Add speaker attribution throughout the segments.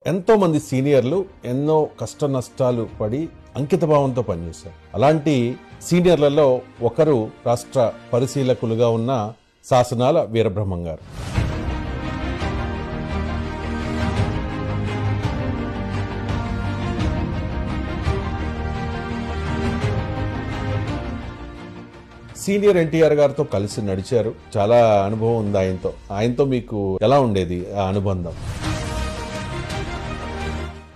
Speaker 1: ఎంతో మంది సీనియర్లు ఎన్నో కష్ట నష్టాలు పడి అంకితభావంతో పనిచేశారు. అలాంటి సీనియర్లలో ఒకరు రాష్ట్ర పరిశీలకులుగా ఉన్న శాసనాల వీరబ్రహ్మం గారు. సీనియర్ ఎన్టీఆర్ గారితో కలిసి నడిచారు. చాలా అనుభవం ఉంది ఆయనతో మీకు ఎలా ఉండేది ఆ అనుబంధం?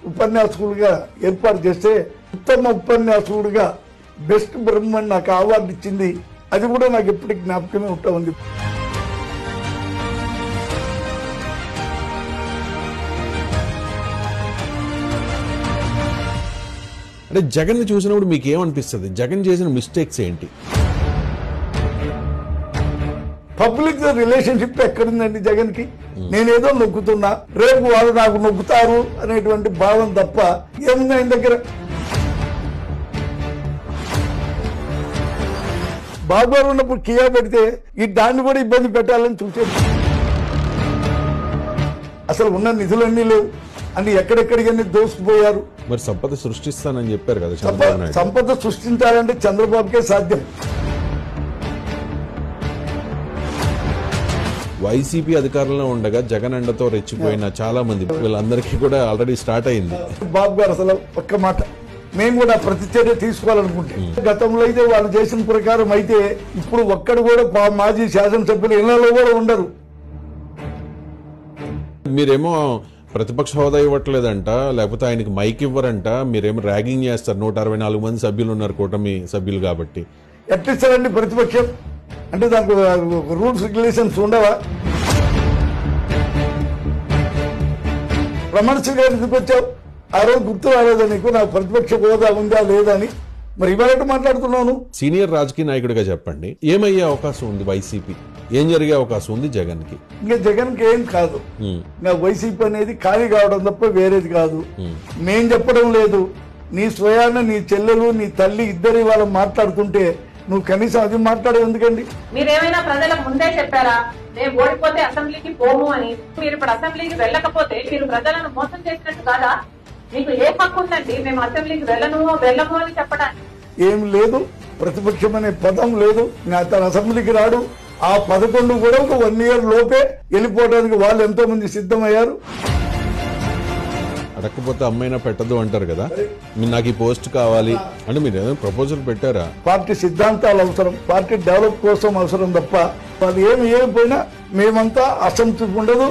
Speaker 2: ఉపన్యాసకుడిగా ఏర్పాటు చేస్తే ఉత్తమ ఉపన్యాసకుడిగా బెస్ట్ బ్రహ్మన్ నాకు అవార్డు ఇచ్చింది. అది కూడా నాకు ఎప్పటికి జ్ఞాపకమే ఉంటా ఉంది.
Speaker 1: అంటే జగన్ చూసినప్పుడు మీకు ఏమనిపిస్తుంది? జగన్ చేసిన మిస్టేక్స్ ఏంటి?
Speaker 2: పబ్లిక్ రిలేషన్షిప్ ఎక్కడుందండి జగన్ కి? నేనేదో నొక్కుతున్నా, రేపు వాళ్ళు నాకు నొక్కుతారు అనేటువంటి భావం తప్ప ఏముంది ఆయన దగ్గర? బాబు గారు ఉన్నప్పుడు కియా పెడితే ఈ దాన్ని కూడా ఇబ్బంది పెట్టాలని చూసేది. అసలు ఉన్న నిధులన్నీ లేవు అని ఎక్కడెక్కడికన్నీ దోసుకుపోయారు.
Speaker 1: మరి సంపద సృష్టిస్తానని చెప్పారు కదా చంద్రబాబు నాయుడు.
Speaker 2: సంపద సృష్టించాలంటే చంద్రబాబుకే సాధ్యం.
Speaker 1: వైసీపీ అధికారంలో ఉండగా జగన్ అండతో రెచ్చిపోయిన చాలా మంది వీళ్ళందరికీ కూడా ఆల్రెడీ స్టార్ట్ అయింది.
Speaker 2: బాబు గారు అసలు ఒక్క మాట, మేము కూడా ప్రతి చర్య తీసుకోవాలనుకుంటే గతంలో అయితే వాళ్ళు చేసిన ప్రకారం అయితే ఇప్పుడు ఒక్కడు కూడా మాజీ శాసనసభ్యులు ఇళ్లలో కూడా ఉండరు.
Speaker 1: మీరేమో ప్రతిపక్ష హోదా ఇవ్వట్లేదంట, లేకపోతే ఆయనకి మైక్ ఇవ్వరంట, మీరేమో ర్యాగింగ్ చేస్తారు. 164 మంది సభ్యులు ఉన్నారు కూటమి సభ్యులు కాబట్టి.
Speaker 2: ఎట్లిస్తారండి ప్రతిపక్షం? అంటే దానికి రూల్స్ రెగ్యులేషన్స్ ఉండవా? రమణ సింగ్ గారు ఎందుకు వచ్చావు? ఆ రోజు గుర్తు రాలేదా నీకు నాకు ప్రతిపక్ష హోదా ఉందా లేదా అని? మరి ఇవాళ మాట్లాడుతున్నాను.
Speaker 1: సీనియర్ రాజకీయ నాయకుడిగా చెప్పండి, ఏమయ్యే అవకాశం ఉంది వైసీపీ? ఏం జరిగే అవకాశం ఉంది జగన్ కి?
Speaker 2: ఇంకా జగన్ కి ఏం కాదు. ఇంకా వైసీపీ అనేది ఖాళీ కావడం తప్ప వేరేది కాదు. మేం చెప్పడం లేదు. నీ స్వయాన నీ చెల్లెలు నీ తల్లి ఇద్దరు వాళ్ళు మాట్లాడుతుంటే నువ్వు కనీసం అది మాట్లాడేది ఎందుకండి?
Speaker 3: మీరేమైనా ప్రజలకు ముందే చెప్పారా మేము ఓడిపోతే అసెంబ్లీకి పోము అని? మీరు ఇప్పుడు అసెంబ్లీకి వెళ్ళకపోతే మీరు ప్రజలను మోసం చేసినట్టు కాదా? మీకు ఏ హక్కు ఉందండి మేము అసెంబ్లీకి వెళ్ళము అని చెప్పడానికి?
Speaker 2: ఏం లేదు, ప్రతిపక్షం అనే పదం లేదు. తన అసెంబ్లీకి రాడు. ఆ 11 కూడా ఒక 1 year లోపే వెళ్ళిపోవడానికి వాళ్ళు ఎంతో మంది సిద్ధమయ్యారు.
Speaker 1: అడగకపోతే అమ్మైనా పెట్టదు అంటారు కదా. మీరు నాకు ఈ పోస్ట్ కావాలి అంటే మీరు ఏదైనా ప్రపోజల్ పెట్టారా?
Speaker 2: పార్టీ సిద్ధాంతాలు అవసరం, పార్టీ డెవలప్ కోసం అవసరం తప్ప వాళ్ళు ఏమైపోయినా మేమంతా అసంతృప్తి ఉండదు.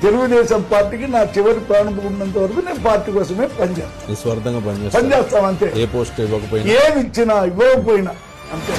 Speaker 2: తెలుగుదేశం పార్టీకి నా చివరి ప్రాణం ఉన్నంత వరకు నేను పార్టీ కోసమే పనిచేస్తాను.
Speaker 1: నిస్వార్థంగా
Speaker 2: పనిచేస్తాం అంతే.
Speaker 1: ఏ పోస్ట్ ఇవ్వకపోయినా
Speaker 2: ఏమి ఇచ్చినా ఇవ్వకపోయినా అంతే.